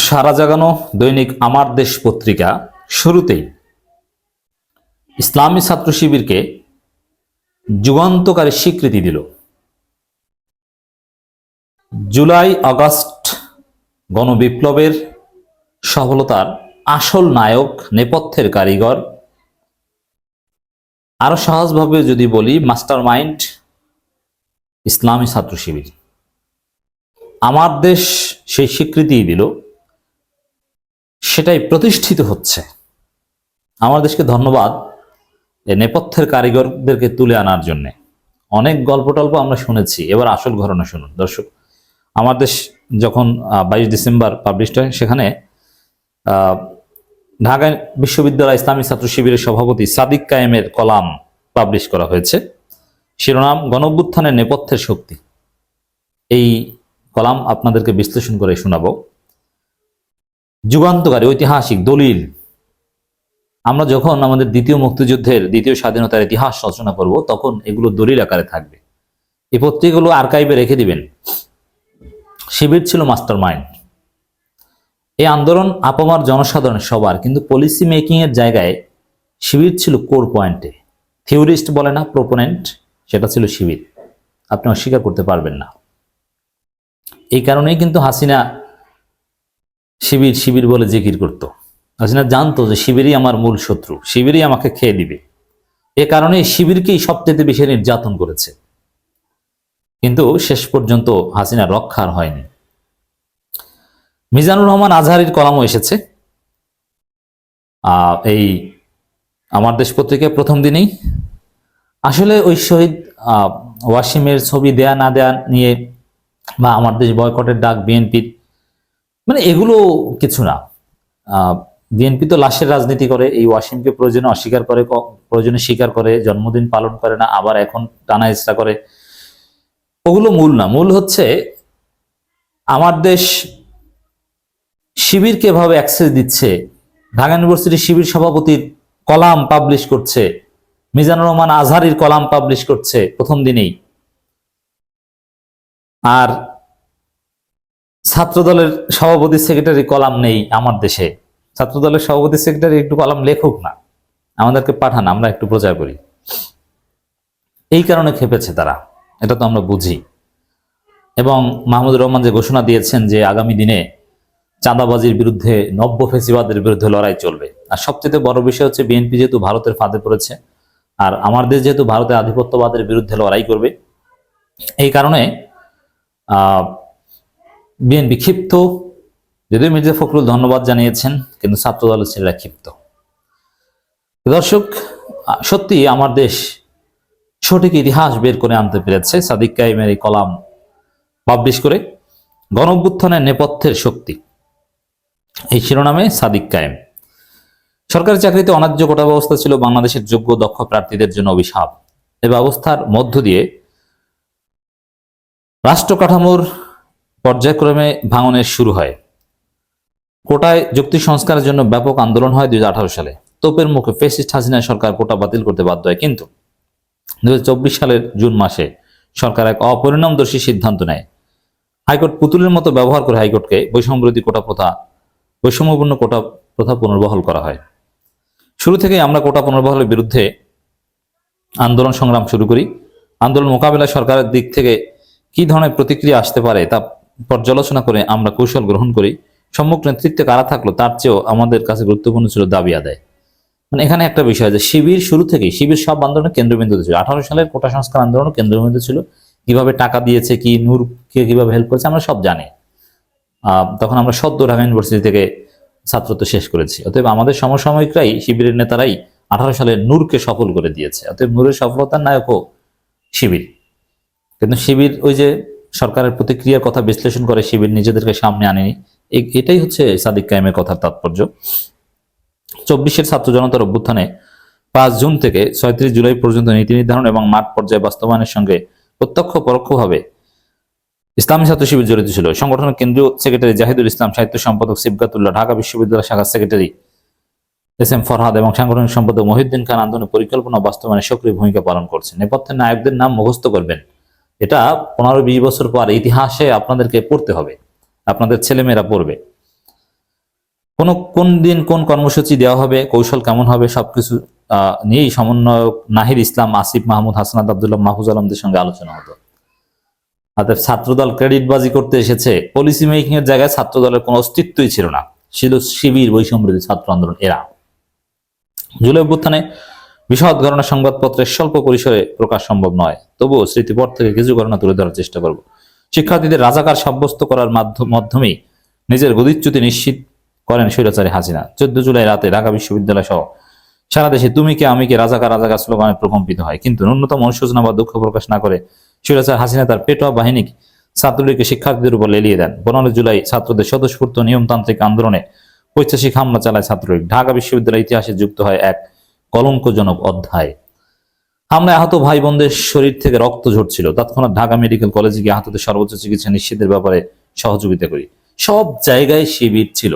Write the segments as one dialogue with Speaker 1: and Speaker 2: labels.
Speaker 1: সারা জাগানো দৈনিক আমার দেশ পত্রিকা শুরুতেই ইসলামী ছাত্র শিবিরকে যুগান্তকারী স্বীকৃতি দিল। জুলাই আগস্ট গণবিপ্লবের সফলতার আসল নায়ক, নেপথ্যের কারিগর, আরো সহজভাবে যদি বলি মাস্টার মাইন্ড ইসলামী ছাত্র শিবির। আমার দেশ সেই স্বীকৃতি দিল, সেটাই প্রতিষ্ঠিত হচ্ছে। আমার দেশকে ধন্যবাদ এই নেপথ্যের কারিগরদেরকে তুলে আনার জন্য। অনেক গল্প টল্প আমরা শুনেছি, এবার আসল ঘটনা শুনুন দর্শক। আমার দেশ যখন 22 ডিসেম্বর পাবলিশ হয়, সেখানে ঢাকা বিশ্ববিদ্যালয় ইসলামী ছাত্র শিবিরের সভাপতি সাদিক কায়েমের কলাম পাবলিশ করা হয়েছে। শিরোনাম গণঅভ্যুত্থানের নেপথ্যের শক্তি। এই কলাম আপনাদেরকে বিশ্লেষণ করে শোনাবো। যুগান্তকারী, ঐতিহাসিক, দলিল। আমরা যখন আমাদের দ্বিতীয় মুক্তিযুদ্ধের, দ্বিতীয় স্বাধীনতার ইতিহাস রচনা করব, তখন এগুলো দলিল আকারে থাকবে। এই পত্রিকাগুলো আর্কাইভে রেখে দিবেন। শিবির ছিল মাস্টার মাইন্ড। এই আন্দোলন আপামার জনসাধারণের সবার, কিন্তু পলিসি মেকিং এর জায়গায় শিবির ছিল কোর পয়েন্টে। থিওরিস্ট বলে না, প্রোপোনেন্ট, সেটা ছিল শিবির। আপনি অস্বীকার করতে পারবেন না। এই কারণেই কিন্তু হাসিনা শিবির শিবির বলে জিকির করত। হাসিনা জানতো যে শিবিরই আমার মূল শত্রু, শিবিরই আমাকে খেয়ে দিবে। এ কারণে শিবিরকেই সবচেয়ে বেশি নির্যাতন করেছে, কিন্তু শেষ পর্যন্ত হাসিনা রক্ষার হয়নি। মিজানুর রহমান আজহারীর কলামও এসেছে এই আমার দেশ পত্রিকায় প্রথম দিনেই। আসলে ওই শহীদ ওয়াসিমের ছবি দেয়া না দেয়া নিয়ে বা আমার দেশ বয়কটের ডাক বিএনপির, মানে এগুলো কিছু না। বিএনপি তো লাশের রাজনীতি করে, এই ওয়াসিমকে প্রয়োজনে অস্বীকার করে, প্রয়োজনে স্বীকার করে, জন্মদিন পালন করে না, আবার এখন টানা ইচ্ছা করে। ওগুলো মূল না। মূল হচ্ছে আমার দেশ শিবিরকে এভাবে অ্যাক্সেস দিচ্ছে। ঢাকা ইউনিভার্সিটি শিবির সভাপতির কলাম পাবলিশ করছে, মিজানুর রহমান আজহারীর কলাম পাবলিশ করছে প্রথম দিনেই। আর ছাত্রদলের সভাপতি সেক্রেটারি কলাম নেই আমার দেশে। ছাত্রদলের সভাপতি সেক্রেটারি একটু কলাম লেখক না, আমাদেরকে পাঠান, আমরা একটু প্রচার করি। এই কারণে খেপেছে তারা, এটা তো আমরা বুঝি। এবং মাহমুদুর রহমান যে ঘোষণা দিয়েছেন যে আগামী দিনে চাঁদাবাজির বিরুদ্ধে, নব্য ফেসিবাদের বিরুদ্ধে লড়াই চলবে। আর সবচেয়ে বড় বিষয় হচ্ছে বিএনপি যেহেতু ভারতের ফাঁদে পড়েছে, আর আমার দেশ যেহেতু ভারতের আধিপত্যবাদের বিরুদ্ধে লড়াই করবে, এই কারণে বিএনপি ক্ষিপ্ত। যদিও মির্জা ফখরুল ধন্যবাদ জানিয়েছেন, কিন্তু ছাত্র দলের ছেলেরা ক্ষিপ্ত। দর্শক, সত্যি আমার দেশ সঠিক ইতিহাস বের করে আনতে পেরেছে সাদিক কায়েমের এই কলাম পাবলিশ করে। গণঅভ্যুত্থানের নেপথ্যের শক্তি, এই শিরোনামে সাদিক কায়েম। সরকারি চাকরিতে অন্যায্য কোটা ব্যবস্থা ছিল বাংলাদেশের যোগ্য দক্ষ প্রার্থীদের জন্য অভিশাপ। এই ব্যবস্থার মধ্য দিয়ে রাষ্ট্র কাঠামোর পর্যায়ক্রমে ভাঙনের শুরু হয়। কোটায় যুক্তি সংস্কারের জন্য ব্যাপক আন্দোলন হয় 2018 সালে। তোপের মুখে ফ্যাসিস্ট হাসিনা সরকার কোটা বাতিল করতে বাধ্য হয়, কিন্তু 2024 সালের জুন মাসে সরকার এক অপরিণামদর্শী সিদ্ধান্ত নেয়। হাইকোর্ট পুতুলের মতো ব্যবহার করে হাইকোর্টকে বৈষম্যবিরোধী কোটা প্রথা, বৈষম্যপূর্ণ কোটা প্রথা পুনর্বহাল করা হয়। শুরু থেকেই আমরা কোটা পুনর্বহালের বিরুদ্ধে আন্দোলন সংগ্রাম শুরু করি। আন্দোলন মোকাবিলায় সরকারের দিক থেকে কি ধরনের প্রতিক্রিয়া আসতে পারে তা পর্যালোচনা করে আমরা কৌশল গ্রহণ করি। সম্মুখ নেতৃত্বে কারা থাকলো তার চেয়েও আমাদের কাছে গুরুত্বপূর্ণ ছিল দাবি আদায়। মানে এখানে একটা বিষয় যে শিবির শুরু থেকেই, শিবির সব আন্দোলনের কেন্দ্রবিন্দু ছিল। 18 সালের কোটা সংস্কার আন্দোলন কেন্দ্রবিন্দু ছিল। কিভাবে টাকা দিয়েছে, কি নূরকে কিভাবে হেল্প করেছে আমরা সব জানি। তখন আমরা সদ্য ঢাকা ইউনিভার্সিটি থেকে ছাত্রত্ব শেষ করেছি। অতএব আমাদের সমসাময়িকরাই, শিবিরের নেতারাই 18 সালে নূরকে সফল করে দিয়েছে। অতএব নূরের সফলতার নায়কও শিবির। কিন্তু শিবির ওই যে সরকারের প্রতিক্রিয়ার কথা বিশ্লেষণ করে শিবির নিজেদেরকে সামনে আনেনি। এটাই হচ্ছে সাদিক কায়েমের কথার তাৎপর্য। 24-এর ছাত্র জনতার অভ্যুত্থানে 5 জুন থেকে 36 জুলাই পর্যন্ত নীতি নির্ধারণ এবং মাঠ পর্যায়ে বাস্তবায়নের সঙ্গে প্রত্যক্ষ পরোক্ষভাবে ইসলামী ছাত্র শিবির জড়িত ছিল। সংগঠনের কেন্দ্রীয় সেক্রেটারি জাহিদুল ইসলাম, সাহিত্য সম্পাদক সিবগাতুল্লাহ, ঢাকা বিশ্ববিদ্যালয় শাখার সেক্রেটারি এস.এম. ফরহাদ এবং সাংগঠনিক সম্পাদক মহিউদ্দিন খান আন্দোলনের পরিকল্পনা বাস্তবায়নে সক্রিয় ভূমিকা পালন করছেন। নেপথ্যের নায়কদের নাম মুখস্থ করবেন, এটা 15-20 বছর পর ইতিহাসে আপনাদেরকে পড়তে হবে, আপনাদের ছেলেমেয়েরা পড়বে। কোন দিন কোন কর্মসূচি দেওয়া হবে, কৌশল কেমন হবে, সবকিছু নিয়েই সমন্বয়ক নাহির ইসলাম, আসিফ মাহমুদ, হাসনাত আব্দুল্লাহ, মাহফুজ আলমদের সঙ্গে আলোচনা হতো। অর্থাৎ ছাত্রদল ক্রেডিটবাজি করতে এসেছে, পলিসি মেকিং এর জায়গায় ছাত্রদলের কোনো অস্তিত্বই ছিল না, ছিল শিবির, বৈষম্যবিরোধী ছাত্র আন্দোলন। এরা জুলাই অভ্যুত্থানে বিশদ ঘটনা সংবাদপত্রের স্বল্প পরিসরে প্রকাশ সম্ভব নয়, তবুও স্মৃতিপট থেকে কিছু ঘটনা তুলে ধরার চেষ্টা করব। শিক্ষার্থীদের রাজাকার সাব্যস্ত করার মাধ্যমেই নিজের গদিচ্যুতি নিশ্চিত করেন স্বৈরাচারী হাসিনা। 14 জুলাই রাতে ঢাকা বিশ্ববিদ্যালয় সহ সারা দেশে তুমি কে আমি কে রাজাকার রাজাকার স্লোগানে প্রকম্পিত হয়, কিন্তু ন্যূনতম অনুশোচনা বা দুঃখ প্রকাশ না করে স্বৈরাচার হাসিনা তার পেটোয়া বাহিনী ছাত্রলীগকে শিক্ষার্থীদের উপর লেলিয়ে দেন। 15 জুলাই ছাত্রদের স্বতঃস্ফূর্ত নিয়মতান্ত্রিক আন্দোলনে ঐতিহাসিক হামলা চালায় ছাত্রলীগ। ঢাকা বিশ্ববিদ্যালয়ের ইতিহাসে যুক্ত হয় এক কলঙ্কজনক অধ্যায়। হামলায় আহত ভাই বোনদের শরীর থেকে রক্ত ঝরছিল। তৎক্ষণাৎ ঢাকা মেডিকেল কলেজে গিয়ে আহতদের সর্বোচ্চ চিকিৎসা নিশ্চিতের ব্যাপারে সহযোগিতা করি। সব জায়গায় শিবির ছিল।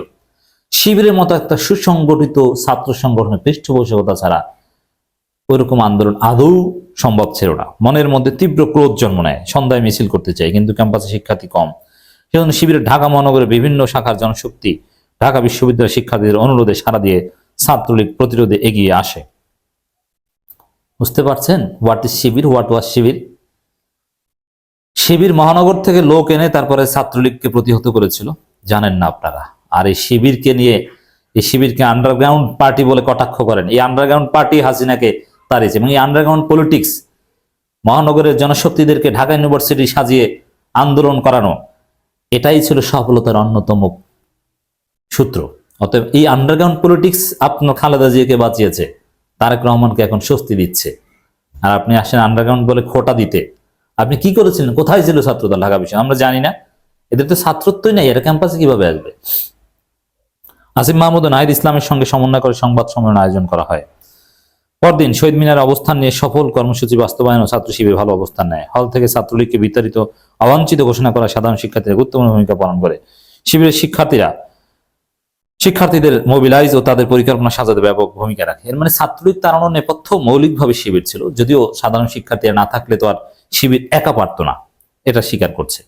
Speaker 1: শিবিরের মতো একটা সুসংগঠিত ছাত্র সংগঠনের পৃষ্ঠপোষকতা ছাড়া ওইরকম আন্দোলন আদৌ সম্ভব ছিল না। মনের মধ্যে তীব্র ক্রোধ জন্ম নেয়, সন্ধ্যায় মিছিল করতে চাই, কিন্তু ক্যাম্পাসে শিক্ষার্থী কম। সেজন্য শিবিরের ঢাকা মহানগরের বিভিন্ন শাখার জনশক্তি ঢাকা বিশ্ববিদ্যালয়ের শিক্ষার্থীদের অনুরোধে সাড়া দিয়ে ছাত্রলীগ প্রতিরোধে এগিয়ে আসে। বুঝতে পারছেন what is Shibir, what was Shibir? Shibir মহানগর থেকে লোক এনে তারপরে ছাত্রলীগকে প্রতিহত করেছিল, জানেন না আপনারা। আর এই শিবিরকে আন্ডারগ্রাউন্ড পার্টি বলে কটাক্ষ করেন। এই আন্ডারগ্রাউন্ড পার্টি হাসিনাকে তাড়িয়েছে, এবং এই আন্ডারগ্রাউন্ড পলিটিক্স মহানগরের জনশক্তিদেরকে ঢাকা ইউনিভার্সিটি সাজিয়ে আন্দোলন করানো, এটাই ছিল সফলতার অন্যতম সূত্র। অতএব এই আন্ডারগ্রাউন্ড পলিটিক্স আপনার খালেদা জিয়াকে বাঁচিয়েছে, তারেক রহমানকে এখন স্বস্তি দিচ্ছে। আর আপনি আসেন আন্ডারগ্রাউন্ড বলে খোটা দিতে। আপনি কি করেছিলেন? কোথায় ছিল ছাত্রদল ঢাকা বিষয়? আমরা জানি না। এদের তো ছাত্রত্বই নাই, এরা ক্যাম্পাসে কিভাবে আসবে? আসিফ মাহমুদ ও নাহিদ ইসলামের সঙ্গে সমন্বয় করে সংবাদ সম্মেলন আয়োজন করা হয়। পরদিন শহীদ মিনার অবস্থান নিয়ে সফল কর্মসূচি বাস্তবায়ন ও ছাত্র শিবির ভালো অবস্থান নেয়। হল থেকে ছাত্রলীগকে বিতাড়িত অবাঞ্ছিত ঘোষণা করা সাধারণ শিক্ষার্থীরা গুরুত্বপূর্ণ ভূমিকা পালন করে। শিবিরের শিক্ষার্থীদের মোবিলাইজ ও তাদের পরিকল্পনা সাজাতে ব্যাপক ভূমিকা রাখে। এর মানে ছাত্রলীগ তাড়ানোর নেপথ্য মৌলিকভাবে শিবির ছিল, যদিও সাধারণ শিক্ষার্থীরা না থাকলে তো আর শিবির একা পারত না, এটা স্বীকার করছে।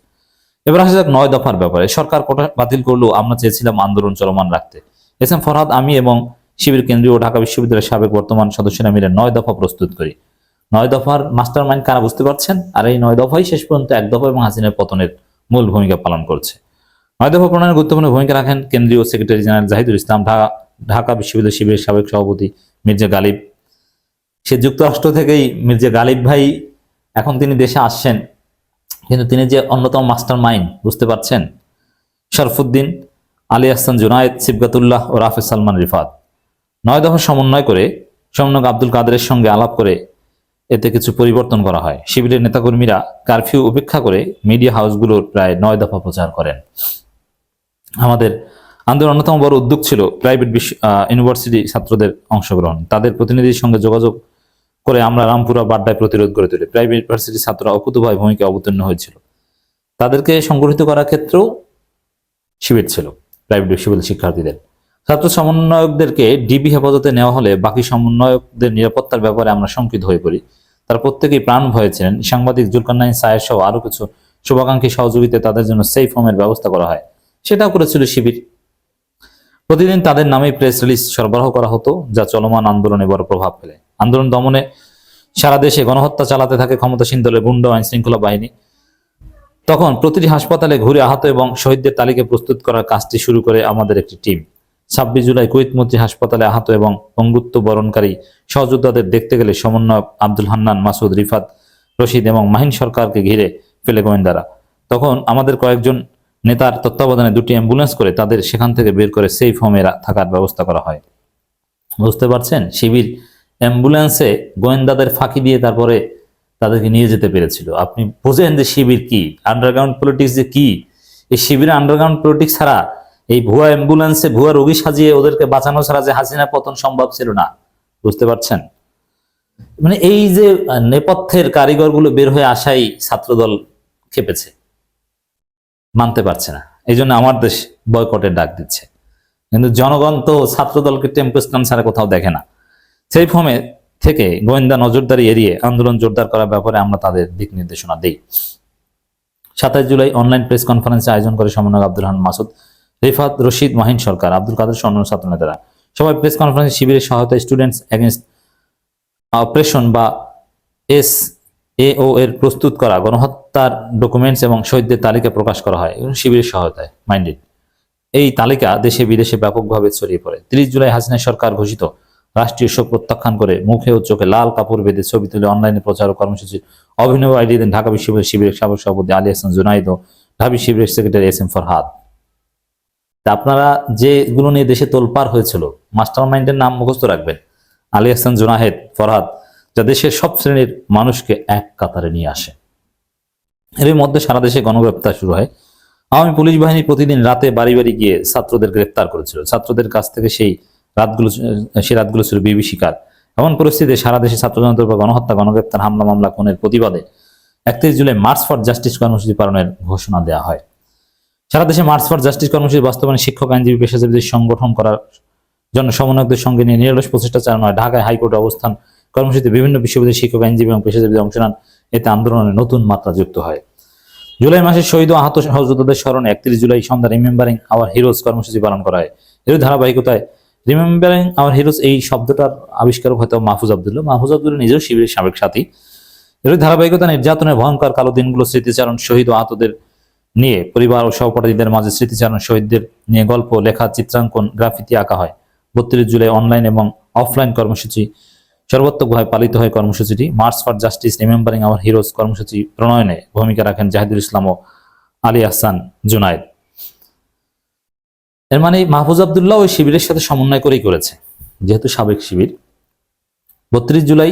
Speaker 1: এবার আসা যাক 9 দফার ব্যাপারে। সরকার কোটা বাতিল করলেও আমরা চেয়েছিলাম আন্দোলন চলমান রাখতে। এস এম ফরহাদ, আমি এবং শিবির কেন্দ্রীয় ও ঢাকা বিশ্ববিদ্যালয়ের সাবেক বর্তমান সদস্যরা মিলে 9 দফা প্রস্তুত করি। 9 দফার মাস্টার মাইন্ড কারা বুঝতে পারছেন? আর এই 9 দফাই শেষ পর্যন্ত 1 দফা এবং হাসিনার পতনের মূল ভূমিকা পালন করছে। 9 দফা প্রণয়নে গুরুত্বপূর্ণ ভূমিকা রাখেন কেন্দ্রীয় সেক্রেটারি জেনারেল জাহিদুল ইসলাম, ঢাকা বিশ্ববিদ্যালয় শিবিরের সাবেক সভাপতি মির্জা গালিব। সে যুক্তরাষ্ট্র থেকেই মির্জা গালিব ভাই, এখন তিনি দেশে আসছেন, কিন্তু তিনি যে অন্যতম মাস্টার মাইন্ড, বুঝতে পারছেন? শরফুদ্দিন, আলী আহসান জুনায়েদ, সিবগাতুল্লাহ ও রাফেজ সালমান রিফাত। 9 দফা সমন্বয় করে সমন্বয়ক আব্দুল কাদেরের সঙ্গে আলাপ করে এতে কিছু পরিবর্তন করা হয়। শিবিরের নেতাকর্মীরা কারফিউ উপেক্ষা করে মিডিয়া হাউসগুলোর প্রায় 9 দফা প্রচার করেন। আমাদের আন্দোলনের অন্যতম বড় উদ্যোগ ছিল প্রাইভেট ইউনিভার্সিটি ছাত্রদের অংশগ্রহণ। তাদের প্রতিনিধির সঙ্গে যোগাযোগ করে আমরা রামপুরা বাড্ডায় প্রতিরোধ গড়ে তুলি। প্রাইভেট ইউনিভার্সিটি ছাত্ররা অকুতোভয় ভূমিকা অবতীর্ণ হয়েছিল। তাদেরকে সংগঠিত করার ক্ষেত্রেও শিবির ছিল প্রাইভেট বিশ্ববিদ্যালয় শিক্ষার্থীদের। ছাত্র সমন্বয়কদেরকে ডিবি হেফাজতে নেওয়া হলে বাকি সমন্বয়কদের নিরাপত্তার ব্যাপারে আমরা শঙ্কিত হয়ে পড়ি। তারা প্রত্যেকেই প্রাণ ভয়ে ছিলেন। সাংবাদিক জুলকারনাইন সায়ের সহ আরো কিছু শুভাকাঙ্ক্ষী সহযোগিতায় তাদের জন্য সেফ হোমের ব্যবস্থা করা হয়, সেটাও করেছিল শিবির। প্রতিদিন তাদের নামে প্রেস রিলিজ সরবরাহ করা হতো, যা চলমান আন্দোলনে বড় প্রভাব ফেলে। আন্দোলন দমনে সারা দেশে গণহত্যা চালাতে থাকে ক্ষমতাসীন দলের গুন্ডা আইন শৃঙ্খলা বাহিনী। তখন প্রতিটি হাসপাতালে ঘুরে আহত এবং শহীদদের তালিকা প্রস্তুত করার কাজটি শুরু করে আমাদের একটি টিম। 26 জুলাই কুয়েত মন্ত্রী হাসপাতালে আহত এবং পঙ্গুত্ব বরণকারী সহযোদ্ধাদের দেখতে গেলে সমন্বয়ক আব্দুল হান্নান, মাসুদ, রিফাত, রশিদ এবং মাহিন সরকারকে ঘিরে ফেলে গোয়েন্দারা। তখন আমাদের কয়েকজন নেতার তত্ত্বাবধানে 2টি অ্যাম্বুলেন্স করে তাদের সেখান থেকে বের করে সেফ হোমে থাকার ব্যবস্থা করা হয়। বুঝতে পারছেন? শিবির অ্যাম্বুলেন্সে গোয়েন্দাদের ফাঁকি দিয়ে তারপরে তাদেরকে নিয়ে যেতে পেরেছিল। আপনি বোঝেন যে শিবির কি, আন্ডারগ্রাউন্ড পলিটিক্স যে কি। এই শিবিরের আন্ডারগ্রাউন্ড পলিটিক্স ছাড়া, এই ভুয়া অ্যাম্বুলেন্সে ভুয়া রোগী সাজিয়ে ওদেরকে বাঁচানো ছাড়া যে হাসিনা পতন সম্ভব ছিল না। বুঝতে পারছেন? মানে এই যে নেপথ্যের কারিগরগুলো বের হয়ে আসাই ছাত্রদল খেপেছে, মানতে পারছে না। এই জন্য আমার দেশ বয়কটের ডাক দিচ্ছে। কিন্তু জনগণ তো ছাত্রদলকে টেম্পোস্টান ছাড়া কোথাও দেখে না। সেই ফর্মে থেকে গোয়েন্দা নজরদারি এড়িয়ে আন্দোলন জোরদার করার ব্যাপারে আমরা তাদের দিক নির্দেশনা দিই। 27 জুলাই অনলাইন প্রেস কনফারেন্সে আয়োজন করে সমন্বয়ক আব্দুল হান্নান, মাসুদ, রিফাত রশিদ, মাহিন সরকার, আব্দুল কাদের সহ অন্যান্য ছাত্র নেতারা সবাই প্রেস কনফারেন্স শিবিরের সহায়তায় স্টুডেন্টস এগেনস্ট অপারেশন বা SAO এর প্রস্তুত করা গণহত্যার ডকুমেন্টস এবং শহীদদের তালিকা প্রকাশ করা হয় শিবিরের সহায়তায়। মাইন্ডেড এই তালিকা দেশে বিদেশে ব্যাপকভাবে ছড়িয়ে পড়ে। 30 জুলাই হাসিনা সরকার ঘোষিত রাষ্ট্রীয় শোক প্রত্যাখ্যান করে মুখে ও চোখে লাল কাপড় বেঁধে ছবি তুলে অনলাইনে প্রচার ও কর্মসূচির অভিনব আইডিয়া দেন ঢাকা বিশ্ববিদ্যালয় শিবিরের সাবেক সভাপতি আলী হাসান জুনাইদ ও ঢাবি শিবিরের সেক্রেটারি SM ফরহাদ। আপনারা যেগুলো নিয়ে দেশে তোলপাড় হয়েছিল, মাস্টার মাইন্ডের নাম মুখস্থ রাখবেন, আলী হাসান জুনাহেদ, ফরহাদ, যা দেশের সব শ্রেণীর মানুষকে এক কাতারে নিয়ে আসে। এর মধ্যে সারা দেশে গণগ্রেপ্তার শুরু হয়। আওয়ামী পুলিশ বাহিনী প্রতিদিন রাতে বাড়ি বাড়ি গিয়ে ছাত্রদের গ্রেপ্তার করেছিল। ছাত্রদের কাছ থেকে সেই রাতগুলো ছিল বিভীষিকার। এমন পরিস্থিতিতে সারা দেশে ছাত্র জনতার উপর গণহত্যা, গণগ্রেপ্তার, হামলা, মামলা, খুনের প্রতিবাদে 31 জুলাই মার্চ ফর জাস্টিস কর্মসূচি পালনের ঘোষণা দেওয়া হয়। সারা দেশে মার্চ ফর জাস্টিস কর্মসূচি বাস্তবায়নে শিক্ষক, আইনজীবী, পেশাজীবীদের সংগঠন করার জন্য সমন্বয়কদের সঙ্গে নিয়ে নিরলস প্রচেষ্টা চালানো হয়। ঢাকায় হাইকোর্টে অবস্থান কর্মসূচিতে বিভিন্ন বিশ্ববিদ্যালয়ের শিক্ষক, আইনজীবী এবং পেশাজীবীদের অংশ নেন। এতে আন্দোলনের নতুন মাত্রা যুক্ত হয়। জুলাই মাসে শহীদ ও আহত সহযোদ্ধাদের স্মরণে 31 জুলাই সন্ধ্যা রিমেম্বারিং আওয়ার হিরোজ কর্মসূচি পালন করা হয়। এর ধারাবাহিকতায় রিমেম্বারিং আওয়ার হিরোজ এই শব্দটার আবিষ্কারক হয়তো মাহফুজ আব্দুল্লাহ। মাহফুজ আব্দুল্লাহ নিজেও শিবিরের সাবেক সাথী। এর ধারাবাহিকতা নির্যাতনের ভয়ঙ্কর কালো দিনগুলো স্মৃতিচারণ, শহীদ ও আহতদের নিয়ে পরিবার ও সহপাঠীদের মাঝে স্মৃতিচারণ, শহীদদের নিয়ে গল্প লেখা, চিত্রাঙ্কন, গ্রাফিতি আঁকা হয়। 32 জুলাই অনলাইন এবং অফলাইন কর্মসূচি সর্বাত্মকভাবে পালিত হয়। কর্মসূচিটি March for Justice Remembering Our Heroes কর্মসূচি প্রণয়নে ভূমিকা রাখেন জাহিদুল ইসলাম ও আলী আহসান জুনায়েদ। এর মানে মাহফুজ আব্দুল্লাহ ওই শিবিরের সাথে সমন্বয় করেই করেছে, যেহেতু সাবেক শিবির। 32 জুলাই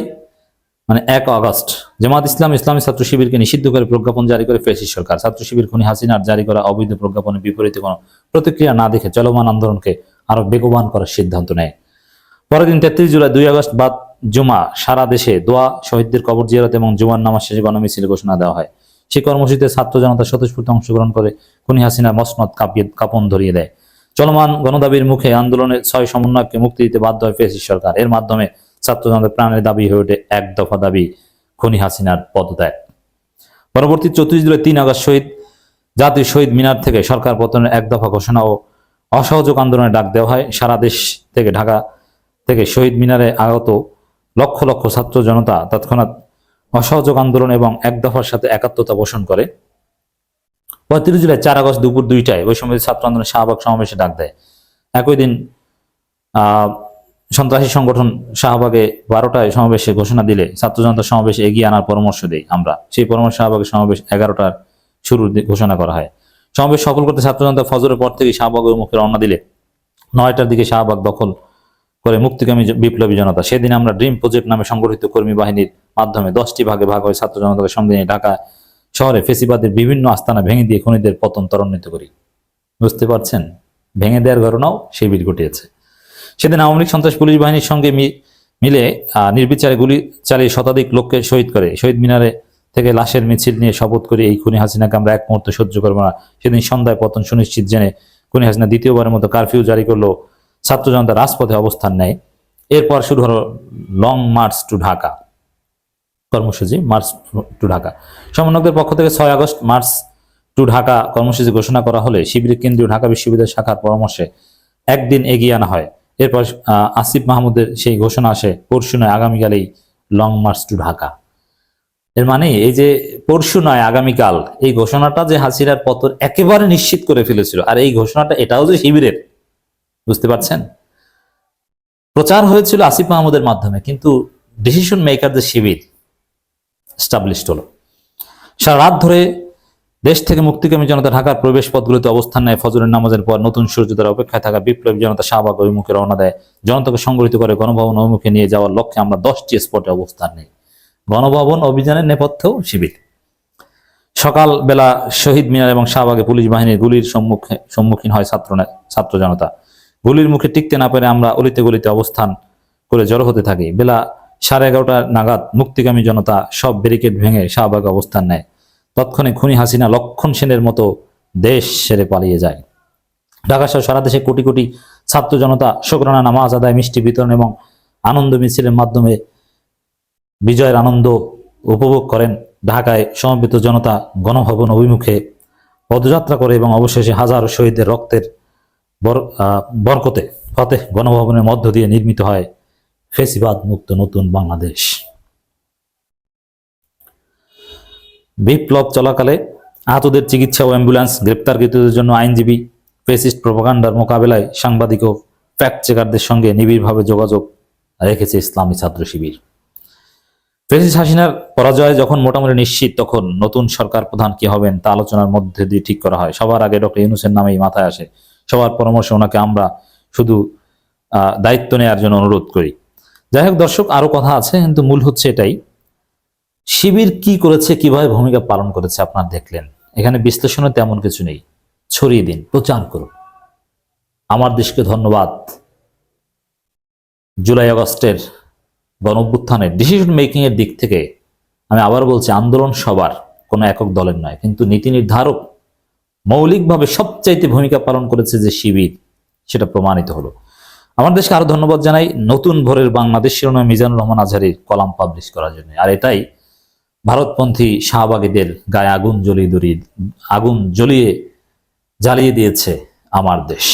Speaker 1: মানে 1 আগস্ট জামাত ইসলাম ইসলামী ছাত্র শিবিরকে নিষিদ্ধ করে প্রজ্ঞাপন জারি করে ফ্যাসিস্ট সরকার। ছাত্র শিবির খুনি হাসিনার জারি করা অবৈধ প্রজ্ঞাপনের বিপরীতে কোনো প্রতিক্রিয়া না দেখে চলমান আন্দোলনকে আরো বেগবান করার সিদ্ধান্ত নেয়। পরের দিন 33 জুলাই 2 আগস্ট বাদ জুমা সারা দেশে দোয়া, শহীদদের কবর জিয়ারত এবং জুমার নামাজ শেষে গণমিছিল ঘোষণা দেওয়া হয়। সেই কর্মসূচিতে ছাত্র জনতা স্বতঃস্ফূর্ত অংশগ্রহণ করে খুনি হাসিনা মসনদ কাঁপন ধরিয়ে দেয়। চলমান গণদাবির মুখে আন্দোলনের 6 সমন্বয়ককে মুক্তি দিতে বাধ্য হয় ফ্যাসিস্ট সরকার। এর মাধ্যমে ছাত্র জনতার প্রাণের দাবি হয়ে ওঠে এক দফা দাবি, খুনি হাসিনার পদত্যাগ। পরবর্তী 34 জুলাই 3 আগস্ট জাতীয় শহীদ মিনার থেকে সরকার পতনের এক দফা ঘোষণা ও অসহযোগ আন্দোলনের ডাক দেওয়া হয়। সারা দেশ থেকে ঢাকা থেকে শহীদ মিনারে আগত লক্ষ লক্ষ ছাত্র জনতা তৎক্ষণাৎ অসহযোগ আন্দোলন এবং এক দফার সাথে একাত্মতা পোষণ করে। 35 জুলাই 4 আগস্ট দুপুর 2টায় বৈষম্য ছাত্র আন্দোলন শাহবাগ সমাবেশে ডাক দেয়। একই দিন সন্ত্রাসী সংগঠন শাহবাগে 12টায় সমাবেশে ঘোষণা দিলে ছাত্র জনতা সমাবেশে এগিয়ে আনার পরামর্শ দেয় আমরা। সেই পরামর্শ শাহবাগে সমাবেশ 11টার শুরুর ঘোষণা করা হয়। সমাবেশ সফল করতে ছাত্র জনতা ফজরের পর থেকে শাহবাগ অভিমুখে রওনা দিলে 9টার দিকে শাহবাগ দখল করে মুক্তিকামী বিপ্লবী জনতা। সেদিন আমরা ড্রিম প্রজেক্ট নামে সংগঠিত কর্মী বাহিনীর মাধ্যমে 10টি ভাগে ভাগ হয়ে ছাত্র জনতাকে সঙ্গে নিয়ে ঢাকা শহরে ফেসিবাদের বিভিন্ন আস্তানা ভেঙে দিয়ে খুনিদের পতন ত্বরান্বিত করি। বুঝতে পারছেন, ভেঙে দেওয়ার ঘটনাও শিবির ঘটিয়েছে। সেদিন আওয়ামী লীগ সন্ত্রাস পুলিশ বাহিনীর সঙ্গে মিলে নির্বিচারে গুলি চালিয়ে শতাধিক লোককে শহীদ করে। শহীদ মিনারে থেকে লাশের মিছিল নিয়ে শপথ করি, এই খুনি হাসিনাকে আমরা এক মুহূর্ত সহ্য করবো না। সেদিন সন্ধ্যায় পতন সুনিশ্চিত জেনে খুনি হাসিনা দ্বিতীয়বারের মতো কারফিউ জারি করলো। ছাত্র জনতা রাজপথে অবস্থান নেয়। এরপর শুরু হলো লং মার্চ টু ঢাকা কর্মসূচি, মার্চ টু ঢাকা। সমন্বয়কদের পক্ষ থেকে 6 আগস্ট মার্চ টু ঢাকা কর্মসূচি ঘোষণা করা হলে শিবিরের কেন্দ্রীয় ঢাকা বিশ্ববিদ্যালয় শাখার পরামর্শে একদিন এগিয়ে আনা হয়। এরপর আসিফ মাহমুদের সেই ঘোষণা আসে, পরশু নয় আগামীকালেই লং মার্চ টু ঢাকা। এর মানে এই যে পরশু নয় আগামীকাল, এই ঘোষণাটা যে হাসিনার পতন একেবারে নিশ্চিত করে ফেলেছিল। আর এই ঘোষণাটা এটাও যে শিবিরের, বুঝতে পারছেন। প্রচার হয়েছিল আসিফ মাহমুদের মাধ্যমে, কিন্তু ডিসিশন মেকারদের শিবির এস্টাবলিশড হলো। সারা রাত ধরে দেশ থেকে মুক্তিকামী জনতা ঢাকার প্রবেশ পথগুলিতে অবস্থান নেয়। ফজরের নামাজের পর নতুন সূর্যোদয়ের অপেক্ষায় থাকা বিপ্লবী জনতা শাহবাগ অভিমুখে রওনা দেয়। জনতাকে সংগঠিত করে গণভবন অভিমুখে নিয়ে যাওয়ার লক্ষ্যে আমরা 10টি স্পটে অবস্থান নেই। গণভবন অভিযানের নেপথ্যেও শিবির। সকাল বেলা শহীদ মিনার এবং শাহবাগে পুলিশ বাহিনীর গুলির সম্মুখীন হয় ছাত্র জনতা। গুলির মুখে টিকতে না পেরে আমরা অলিতে গলিতে অবস্থান করে জড়ো হতে থাকি। বেলা 11:30 নাগাদ মুক্তিকামী জনতা সব ব্যারিকেড ভেঙে শাহবাগে অবস্থান নেয়। তৎক্ষণে খুনি হাসিনা লক্ষণ সেনের মতো দেশ ছেড়ে পালিয়ে যায়। ঢাকা সহ সারা দেশে কোটি কোটি ছাত্র জনতা শুকরানা নামাজ আদায়, মিষ্টি বিতরণ এবং আনন্দ মিছিলের মাধ্যমে বিজয়ের আনন্দ উপভোগ করেন। ঢাকায় সমবেত জনতা গণভবন অভিমুখে পদযাত্রা করে এবং অবশেষে হাজারো শহীদের রক্তের বরকতে ফতেহ গণভবনের মধ্য দিয়ে নির্মিত হয় ফেসিবাদ মুক্ত নতুন বাংলাদেশ। বিপ্লব চলাকালে আহতদের চিকিৎসা ও অ্যাম্বুলেন্স, গ্রেপ্তারকৃতদের জন্য আইনজীবী, ফেসিস্ট প্রোপাগান্ডার মোকাবেলায় সাংবাদিক ও ফ্যাক্ট চেকারদের সঙ্গে নিবিড়ভাবে যোগাযোগ রেখেছে ইসলামী ছাত্র শিবির। ফেসিস্ট হাসিনার পরাজয় যখন মোটামুটি নিশ্চিত, তখন নতুন সরকার প্রধান কি হবেন তা আলোচনার মধ্যে দিয়ে ঠিক করা হয়। সবার আগে ডক্টর ইউনূসের নামেই মাথায় আসে। সবার পরামর্শে ওনাকে আমরা শুধু দায়িত্ব নেওয়ার জন্য অনুরোধ করি। যাই হোক দর্শক, আরো কথা আছে, কিন্তু মূল হচ্ছে এটাই, শিবির কি করেছে, কিভাবে ভূমিকা পালন করেছে আপনারা দেখলেন। এখানে বিশ্লেষণে তেমন কিছু নেই। ছড়িয়ে দিন, প্রচার করুন। আমার দেশকে ধন্যবাদ। জুলাই আগস্টের গণঅভ্যুত্থানের ডিসিশন মেকিং এর দিক থেকে আমি আবার বলছি, আন্দোলন সবার, কোনো একক দলের নয়, কিন্তু নীতি নির্ধারক মৌলিকভাবে সবচাইতে ভূমিকা পালন করেছে যে শিবির, সেটা প্রমাণিত হলো। আমার দেশকে আরো ধন্যবাদ জানাই নতুন ভোরের বাংলাদেশ শিরোনামে মিজানুর রহমান আজহারীর কলাম পাবলিশ করার জন্য। আর এটাই ভারতপন্থী শাহবাগীদের গায়ে আগুন জ্বালিয়ে দিয়েছে আমার দেশ।